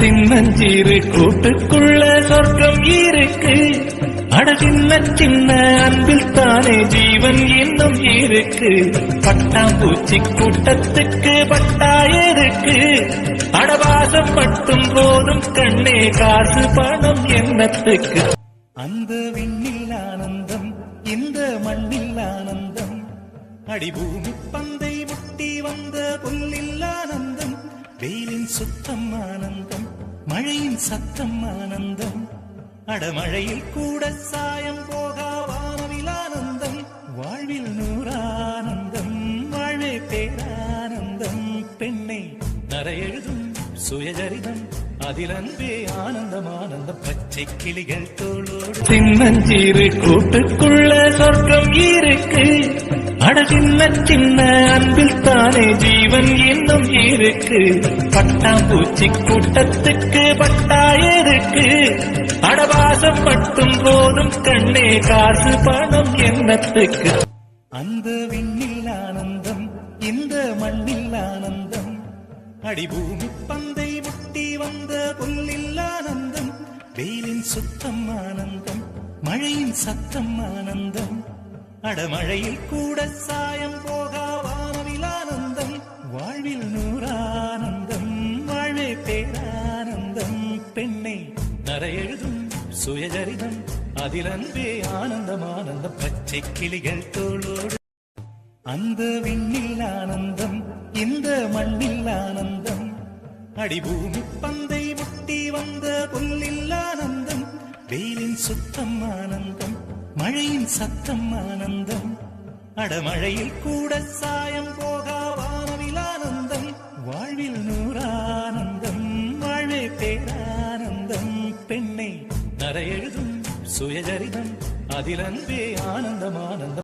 சின்னஞ்சீரு கூட்டுக்குள்ள சொர்க்கம் இருக்கு. அட சின்ன சின்ன அன்பில் தானே ஜீவன் இன்னும் இருக்கு. பட்டாம்பூச்சி கூட்டத்துக்கு பட்டாயிருக்கு. அடவாசம் மட்டும் போதும் கண்ணே, காசு பணம் எண்ணத்துக்கு. அந்த விண்ணில் ஆனந்தம், இந்த மண்ணில் ஆனந்தம். அடிபூமி பந்தை முட்டி வந்த புல்லில் ஆனந்தம். வெயிலின் சுத்தம் ஆனந்தம், மழையின் சத்தம் ஆனந்தம். அடமழையில் கூட சாயம் போகா வானவில் ஆனந்தம். வாழ்வில் நூறானந்தம், வாழ்வே பேரானந்தம். பெண்ணை நரையெழுதும் சுயஜரிதம், அதில் அன்பே ஆனந்தம் ஆனந்தம். பச்சை கிளிகள் தோளோடு சின்னஞ்சீரு கூட்டுக்குள்ள சொர்க்கம் இருக்கு. அட சின்ன சின்ன அன்பில் தானே ஜீவன் இன்னும் இருக்கு. பட்டாம்பூச்சி கூட்டத்துக்கு பட்டாயிருக்கு. அடவாசம் மட்டும் போதும் கண்ணே, காசு பணம் எண்ணத்துக்கு. அந்த விண்ணில் ஆனந்தம், இந்த மண்ணில் ஆனந்தம். அடிபூமி பந்தை முட்டி வந்த புல்லில் ஆனந்தம். வெயிலின் சுத்தம் ஆனந்தம், மழையின் சத்தம் ஆனந்தம். அடமழையில் கூட சாயம் போகா வானவில் ஆனந்தம். வாழ்வில் நூறானந்தம், வாழ்வே பேரானந்தம். பெண்ணை நரையெழுதும் சுயஜரிதம், அதில் அன்பே ஆனந்தம் ஆனந்தம். பச்சை கிளிகள் தோளோடு அந்த விண்ணில் ஆனந்தம், இந்த மண்ணில் ஆனந்தம். அடிபூமி பந்தை முட்டி வந்த புல்லில் ஆனந்தம். வெயிலின் சுத்தம் ஆனந்தம், மழையின் சத்தம் ஆனந்தம். அடமழையில் கூட சாயம் போகா வானவில் ஆனந்தம். வாழ்வில் நூறானந்தம், வாழ்வே பேரானந்தம். பெண்ணை நரையெழுதும் சுயஜரிதம், அதில் அன்பே ஆனந்தம் ஆனந்தம்.